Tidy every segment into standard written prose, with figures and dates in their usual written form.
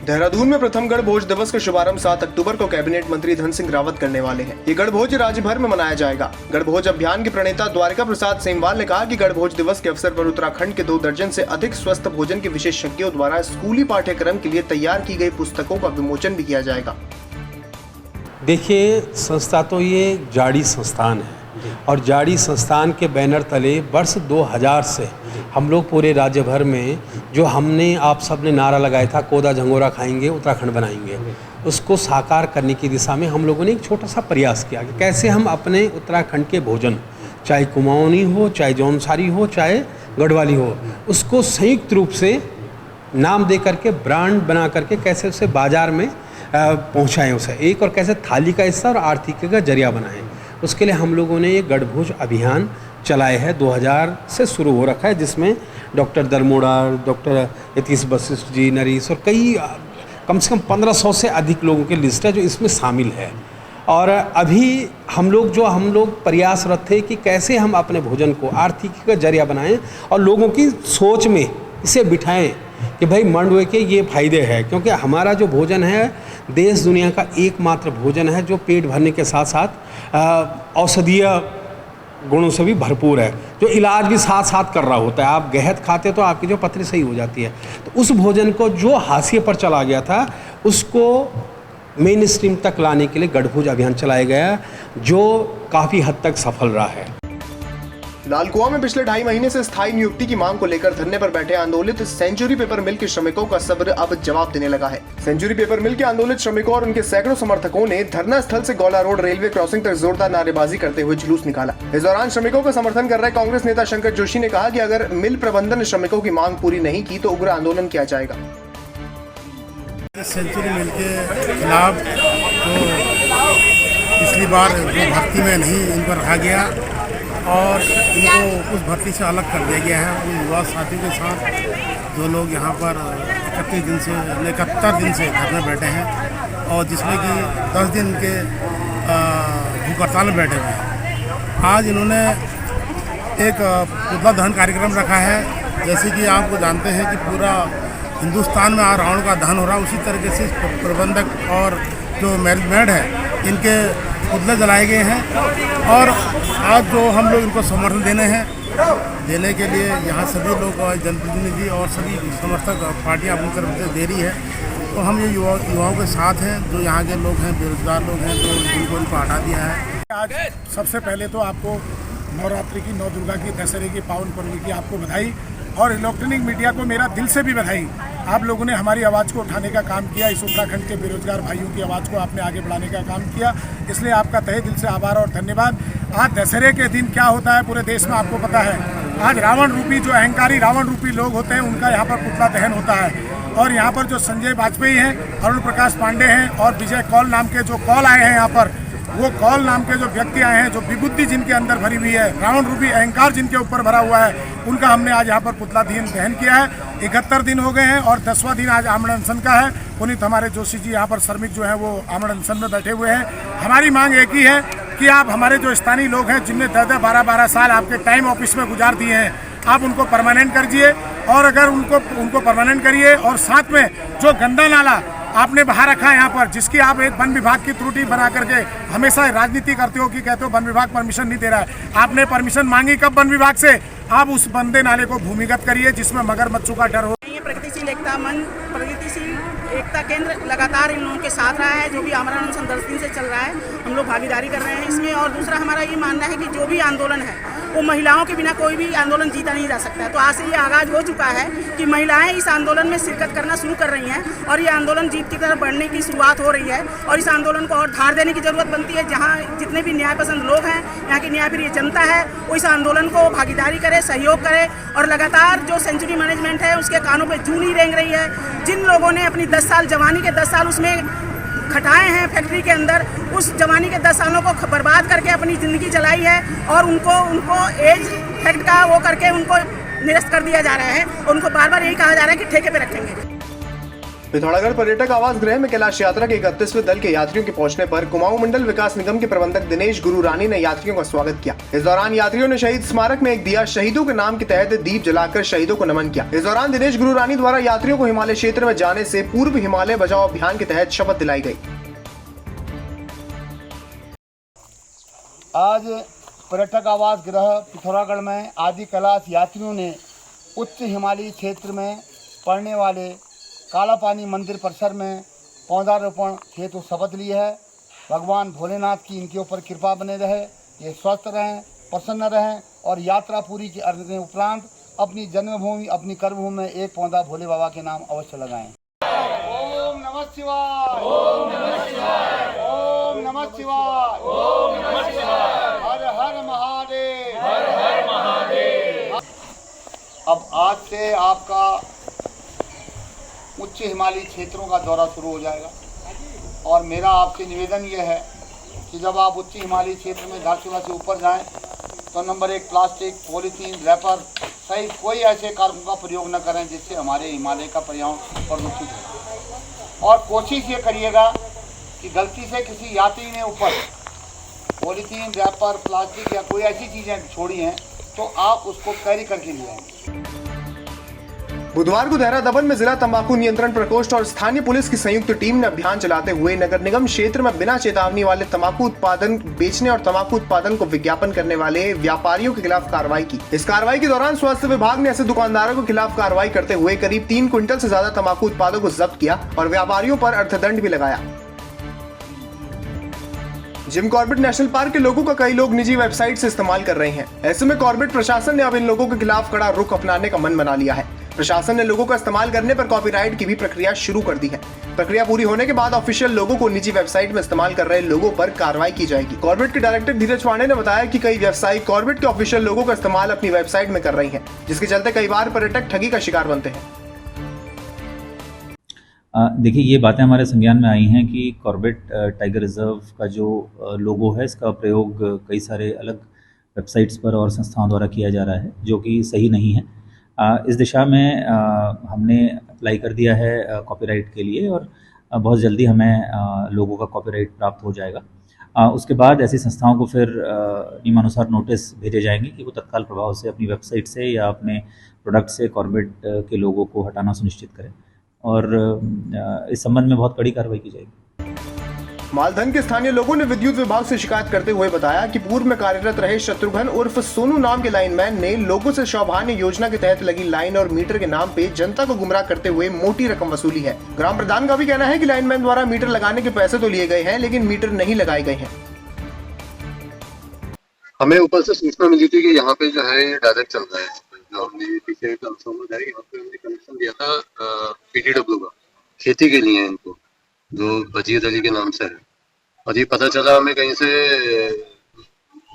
देहरादून में प्रथम गणभोज दिवस का शुभारंभ 7 अक्टूबर को कैबिनेट मंत्री धन सिंह रावत करने वाले हैं। ये गणभोज राज्य भर में मनाया जाएगा। गणभोज अभियान के प्रणेता द्वारिका प्रसाद सेमवाल ने कहा कि गणभोज दिवस के अवसर पर उत्तराखंड के 2 दर्जन से अधिक स्वस्थ भोजन के विशेषज्ञों द्वारा स्कूली पाठ्यक्रम के लिए तैयार की गई पुस्तकों का विमोचन भी किया जाएगा। देखिए, संस्था तो ये जाड़ी संस्थान है और जाड़ी संस्थान के बैनर तले वर्ष 2000 से हम लोग पूरे राज्य भर में जो हमने आप सब ने नारा लगाया था, कोदा झंगोरा खाएंगे उत्तराखंड बनाएंगे, उसको साकार करने की दिशा में हम लोगों ने एक छोटा सा प्रयास किया कि कैसे हम अपने उत्तराखंड के भोजन, चाहे कुमाऊनी हो, चाहे जौनसारी हो, चाहे गढ़वाली हो, उसको संयुक्त रूप से नाम दे करके ब्रांड बना करके कैसे उसे बाज़ार में पहुँचाएँ उसे एक, और कैसे थाली का हिस्सा और आर्थिकी का जरिया बनाएँ। उसके लिए हम लोगों ने ये गणभोज अभियान चलाए है। 2000 से शुरू हो रखा है, जिसमें doctor Darmora, doctor Yatish Vashishtha ji, nourish और कई कम से कम 1500 से अधिक लोगों की लिस्ट है जो इसमें शामिल है। और अभी हम लोग प्रयासरत थे कि कैसे हम अपने भोजन को आर्थिकी का जरिया बनाएं और लोगों की सोच में इसे बिठाएं कि भाई मंडवे के ये फायदे हैं, क्योंकि हमारा जो भोजन है देश दुनिया का एकमात्र भोजन है जो पेट भरने के साथ साथ औषधीय गुणों से भी भरपूर है, जो इलाज भी साथ साथ कर रहा होता है। आप गहत खाते तो आपकी जो पथरी सही हो जाती है। तो उस भोजन को जो हाशिए पर चला गया था उसको मेन स्ट्रीम तक लाने के लिए गणभोज अभियान चलाया गया, जो काफ़ी हद तक सफल रहा है। लालकुआं में पिछले 2.5 महीने से स्थायी नियुक्ति की मांग को लेकर धरने पर बैठे आंदोलित सेंचुरी पेपर मिल के श्रमिकों का सब्र अब जवाब देने लगा है। सेंचुरी पेपर मिल के आंदोलित श्रमिकों और उनके सैकड़ों समर्थकों ने धरना स्थल से गौला रोड रेलवे क्रॉसिंग तक जोरदार नारेबाजी करते हुए जुलूस निकाला। इस दौरान श्रमिकों का समर्थन कर रहे कांग्रेस नेता शंकर जोशी ने कहा कि अगर मिल प्रबंधन ने श्रमिकों की मांग पूरी नहीं की तो उग्र आंदोलन किया जाएगा। सेंचुरी मिल के खिलाफ पिछली बार जो भर्ती में नहीं इन पर रखा गया और इनको उस भर्ती से अलग कर दिया गया है, उन युवा साथियों के साथ जो लोग यहाँ पर 71 दिन से घर में बैठे हैं और जिसमें कि 10 दिन के भूख हड़ताल में बैठे हुए हैं। आज इन्होंने एक पुतला दहन कार्यक्रम रखा है। जैसे कि आपको जानते हैं कि पूरा हिंदुस्तान में रावण का दहन हो रहा है, उसी तरीके से प्रबंधक और जो मैनेजमेंट है इनके पुतले जलाए गए हैं। और आज जो हम लोग इनको समर्थन देने के लिए यहाँ सभी लोग जनप्रतिनिधि और सभी समर्थक पार्टियाँ अपनी तरफ से दे रही है। तो हम ये युवाओं के साथ हैं, जो यहाँ के लोग हैं, बेरोजगार लोग हैं, जो इनको हटा दिया है। आज सबसे पहले तो आपको नवरात्रि की, नौ दुर्गा की, दशहरे की पावन पर्व की आपको बधाई, और इलेक्ट्रॉनिक मीडिया को मेरा दिल से भी बधाई। आप लोगों ने हमारी आवाज़ को उठाने का काम किया, इस उत्तराखंड के बेरोजगार भाइयों की आवाज़ को आपने आगे बढ़ाने का काम किया, इसलिए आपका तहे दिल से आभार और धन्यवाद। आज दशहरे के दिन क्या होता है पूरे देश में आपको पता है। आज रावण रूपी, जो अहंकारी रावण रूपी लोग होते हैं, उनका यहाँ पर पुतला दहन होता है। और यहाँ पर जो संजय वाजपेयी हैं, अरुण प्रकाश पांडे हैं और विजय कौल नाम के जो कौल आए हैं यहाँ पर, वो कौल नाम के जो व्यक्ति आए हैं, जो विबुद्धि जिनके अंदर भरी हुई है, रावण रूपी अहंकार जिनके ऊपर भरा हुआ है, उनका हमने आज यहाँ पर पुतला दहन किया है। 71 दिन हो गए हैं और 10वां दिन आज आमरण अनशन का है। पुनीत हमारे जोशी जी यहाँ पर श्रमिक जो हैं वो आमरण अनशन में बैठे हुए हैं। हमारी मांग एक ही है कि आप हमारे जो स्थानीय लोग हैं, जिनने 10-12 साल आपके टाइम ऑफिस में गुजार दिए हैं, आप उनको परमानेंट करिए। और अगर उनको परमानेंट करिए, और साथ में जो गंदा नाला आपने बाहर रखा है यहाँ पर, जिसकी आप एक वन विभाग की त्रुटि बना करके हमेशा राजनीति करते हो कि कहते हो वन विभाग परमिशन नहीं दे रहा है। आपने परमिशन मांगी कब वन विभाग से? आप उस गंदे नाले को भूमिगत करिए जिसमें मगरमच्छों का डर हो। प्रगतिशील एकता मंच, प्रगतिशील एकता केंद्र लगातार इन लोगों के साथ रहा है। जो भी आमरण अनशन 10 दिन से चल रहा है, हम लोग भागीदारी कर रहे हैं इसमें। और दूसरा हमारा ये मानना है कि जो भी आंदोलन है वो महिलाओं के बिना कोई भी आंदोलन जीता नहीं जा सकता है। तो आज से ये आगाज हो चुका है कि महिलाएं इस आंदोलन में शिरकत करना शुरू कर रही हैं और ये आंदोलन जीत की तरफ बढ़ने की शुरुआत हो रही है। और इस आंदोलन को और धार देने की जरूरत बनती है। जहाँ जितने भी न्याय पसंद लोग हैं, यहाँ की न्यायप्रिय जनता है, वो इस आंदोलन को भागीदारी करे, सहयोग करे। और लगातार जो सेंचुरी मैनेजमेंट है उसके कानों पर जूं नहीं रेंग रही है। जिन लोगों ने अपनी 10 साल जवानी के 10 साल उसमें खटाए हैं फैक्ट्री के अंदर, उस जवानी के 10 सालों को बर्बाद करके अपनी ज़िंदगी चलाई है और उनको एज फैक्ट का वो करके उनको निरस्त कर दिया जा रहा है। और उनको बार बार यही कहा जा रहा है कि ठेके पे रखेंगे। पिथौरागढ़ पर्यटक आवास गृह में कैलाश यात्रा के 31वें दल के यात्रियों के पहुंचने पर कुमाऊं मंडल विकास निगम के प्रबंधक दिनेश गुरुरानी ने यात्रियों का स्वागत किया। इस दौरान यात्रियों ने शहीद स्मारक में एक दिया शहीदों के नाम के तहत दीप जलाकर शहीदों को नमन किया। इस दौरान दिनेश गुरुरानी द्वारा यात्रियों को हिमालय क्षेत्र में जाने से पूर्व हिमालय बचाओ अभियान के तहत शपथ दिलाई गई। आज पर्यटक आवास गृह पिथौरागढ़ में आदि कैलाश यात्रियों ने उच्च हिमालयी क्षेत्र में पड़ने वाले काला पानी मंदिर परिसर में पौधारोपण हेतु शपथ ली है। भगवान भोलेनाथ की इनके ऊपर कृपा बने रहे, ये स्वस्थ रहें, प्रसन्न रहें और यात्रा पूरी के उपरांत अपनी जन्मभूमि अपनी कर्मभूमि में एक पौधा भोले बाबा के नाम अवश्य लगाएं। ओम नमः शिवाय, ओम नमः शिवाय, ओम नमः शिवाय, ओम नमः शिवाय, हर हर महादेव, हर हर महादेव। अब आज से आपका उच्च हिमालयी क्षेत्रों का दौरा शुरू हो जाएगा और मेरा आपसे निवेदन यह है कि जब आप उच्च हिमालयी क्षेत्र में धारचूला से ऊपर जाएं तो नंबर 1 प्लास्टिक, पॉलीथीन, रैपर सहित कोई ऐसे कारकों का प्रयोग न करें जिससे हमारे हिमालय का पर्यावरण प्रदूषित हो। और कोशिश ये करिएगा कि गलती से किसी यात्री ने ऊपर पॉलीथीन, रैपर, प्लास्टिक या कोई ऐसी चीज़ें छोड़ी हैं तो आप उसको कैरी करके ले आएंगे। बुधवार को देहरादून में जिला तंबाकू नियंत्रण प्रकोष्ठ और स्थानीय पुलिस की संयुक्त टीम ने अभियान चलाते हुए नगर निगम क्षेत्र में बिना चेतावनी वाले तंबाकू उत्पादन बेचने और तंबाकू उत्पादन को विज्ञापन करने वाले व्यापारियों के खिलाफ कार्रवाई की। इस कार्रवाई के दौरान स्वास्थ्य विभाग ने ऐसे दुकानदारों के खिलाफ कार्रवाई करते हुए करीब 3 क्विंटल से ज्यादा तंबाकू उत्पादों को जब्त किया और व्यापारियों पर अर्थदंड भी लगाया। जिम कॉर्बेट नेशनल पार्क के लोगों का कई लोग निजी वेबसाइट से इस्तेमाल कर रहे हैं। ऐसे में कॉर्बेट प्रशासन ने अब इन लोगों के खिलाफ कड़ा रुख अपनाने का मन बना लिया है। प्रशासन ने लोगों का इस्तेमाल करने पर कॉपीराइट की भी प्रक्रिया शुरू कर दी है। प्रक्रिया पूरी होने के बाद ऑफिशियल लोगों को निजी वेबसाइट में इस्तेमाल कर रहे लोगों पर कार्रवाई की जाएगी। कॉर्बेट के डायरेक्टर धीरज पांडे ने बताया कि कई व्यवसायी कॉर्बेट के ऑफिशियल लोगों का इस्तेमाल अपनी वेबसाइट में कर रही हैं, जिसके चलते कई बार पर्यटक ठगी का शिकार बनते हैं। देखिए, ये बातें हमारे संज्ञान में आई हैं कि कॉर्बेट टाइगर रिजर्व का जो लोगो है इसका प्रयोग कई सारे अलग वेबसाइट्स पर और संस्थाओं द्वारा किया जा रहा है, जो कि सही नहीं है। इस दिशा में हमने अप्लाई कर दिया है कॉपीराइट के लिए और बहुत जल्दी हमें लोगों का कॉपीराइट प्राप्त हो जाएगा। उसके बाद ऐसी संस्थाओं को फिर नियमानुसार नोटिस भेजे जाएंगे कि वो तत्काल प्रभाव से अपनी वेबसाइट से या अपने प्रोडक्ट से कॉर्बेट के लोगों को हटाना सुनिश्चित करें और इस संबंध में बहुत कड़ी कार्रवाई की जाएगी। मालधन के स्थानीय लोगों ने विद्युत विभाग से शिकायत करते हुए बताया कि पूर्व में कार्यरत रहे शत्रुघ्न उर्फ सोनू नाम के लाइनमैन ने लोगों से सौभाग्य योजना के तहत लगी लाइन और मीटर के नाम पे जनता को गुमराह करते हुए मोटी रकम वसूली है। ग्राम प्रधान का भी कहना है कि लाइनमैन द्वारा मीटर लगाने के पैसे तो लिए गए हैं, लेकिन मीटर नहीं लगाए गए हैं। हमें ऊपर से सूचना मिली थी कि यहाँ पे जो है ये डायरेक्ट चल रहा है। जो हमने पीछे ट्रांसफार्मर है, यहाँ पे हमने कनेक्शन दिया था PTW का खेती के लिए, इनको जो वजीर अली के नाम से है। और ये पता चला हमें कहीं से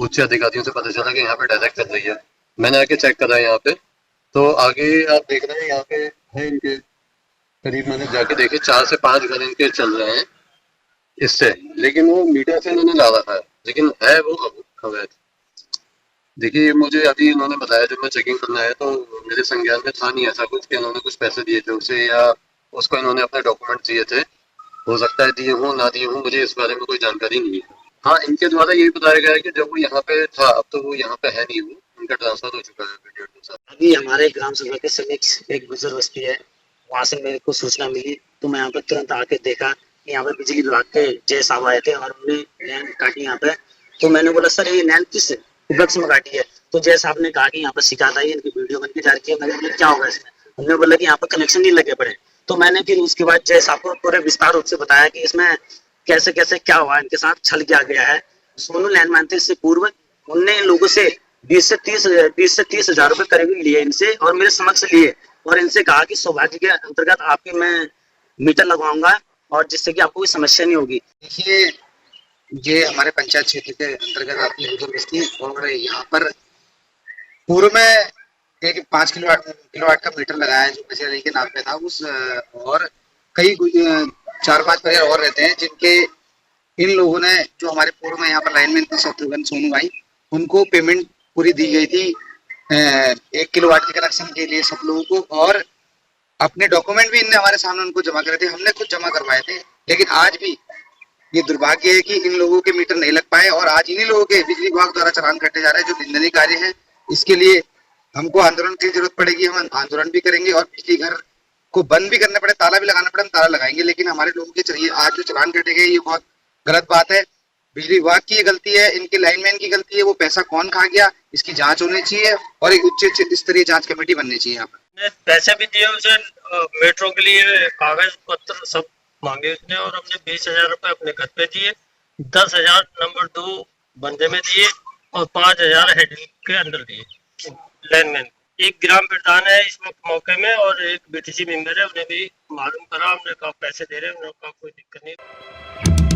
उच्च अधिकारियों से पता चला कि यहाँ पे डायरेक्ट चल रही है। मैंने आके चेक करा यहाँ पे, तो आगे आप देख रहे हैं यहाँ पे है इनके करीब, मैंने जाके देखे 4 से 5 घर इनके चल रहे हैं इससे, लेकिन वो मीटर से इन्होंने ला रखा है, लेकिन है वो अवैध। देखिए, मुझे अभी इन्होंने बताया जब मैं चेकिंग करने आया तो मेरे संज्ञान में था नहीं ऐसा कुछ कि इन्होंने कुछ पैसे दिए थे उसे या उसको इन्होंने अपने डॉक्यूमेंट दिए थे। हो सकता है दिए हों ना दिए हों, मुझे इस बारे में कोई जानकारी नहीं है। हाँ, इनके द्वारा यही बताया गया है कि जब वो यहाँ पे था अब तो वो यहाँ पे है नहीं, वो उनका ट्रांसफर हो चुका है। अभी हमारे ग्राम सभा के समीप एक गुजर बस्ती है, वहाँ से मेरे को सूचना मिली तो मैं यहाँ पे तुरंत आके देखा कि यहाँ पे बिजली विभाग के जय साहब आए थे और उन्होंने नैन काटी यहाँ पे। तो मैंने बोला सर ये नैन किस विभाग में काटी है? तो जय साहब ने कहा कि यहाँ पे शिकायत आई है, इनकी वीडियो बन के जा रही है। मैंने बोला क्या होगा इसमें? उन्होंने बोला कि यहाँ पे कनेक्शन नहीं लगे पड़े। तो मैंने फिर उसके बाद जय साहब को पूरे विस्तार रूप से बताया कि इसमें कैसे कैसे क्या हुआ, इनके साथ छल किया गया है। सोनू लैंडमाइन से पूर्व उनने लोगों से 20 से 30 हजार रुपए करीब लिए इनसे और मेरे समक्ष लिए और इनसे कहा कि सौभाग्य के अंतर्गत आपके मैं मीटर लगवाऊंगा और जिससे कि आपको कोई समस्या नहीं होगी। देखिए, ये हमारे पंचायत क्षेत्र के अंतर्गत आपकी गुजर बस्ती और यहाँ पर पूर्व में एक 5 किलोवाट का मीटर लगाया है जो बशीर अली के नाम पे था। उस और कई 4-5 परिवार और रहते हैं जिनके इन लोगों ने जो हमारे पूर्व में यहाँ पर लाइनमैन थे शत्रुघ्न सोनू भाई, उनको पेमेंट पूरी दी गई थी 1 किलोवाट के कनेक्शन के लिए सब लोगों को। और अपने डॉक्यूमेंट भी इनने हमारे सामने उनको जमा करे थे, हमने खुद जमा करवाए थे। लेकिन आज भी ये दुर्भाग्य है कि इन लोगों के मीटर नहीं लग पाए और आज इन्हीं लोगों के बिजली विभाग द्वारा चालान कटे जा रहे हैं, जो निंदनीय कार्य है। इसके लिए हमको आंदोलन की जरूरत पड़ेगी, हम आंदोलन भी करेंगे और बिजली घर को बंद भी करना पड़े, ताला भी लगाना पड़े, हम ताला लगाएंगे। लेकिन हमारे लोगों के चलिए आज जो चालान कटे गए ये बहुत गलत बात है। बिजली विभाग की ये गलती है, इनके लाइनमैन की गलती है। वो पैसा कौन खा गया इसकी जांच होनी चाहिए और एक उच्च स्तरीय जांच कमेटी बननी चाहिए यहाँ पर। पैसे भी दिए उसे, मेट्रो के लिए कागज पत्र सब मांगे उसने और हमने 20,000 रुपए अपने घर पे दिए, 10,000 नंबर 2 बंदे में दिए और 5,000 हेड के अंदर दिए लाइनमैन। एक ग्राम प्रधान है इस वक्त मौके में और एक बीटीसी मेंबर है, उन्हें भी मालूम करा, हमने कहा पैसे दे रहे हैं, उन्होंने कहा कोई दिक्कत नहीं।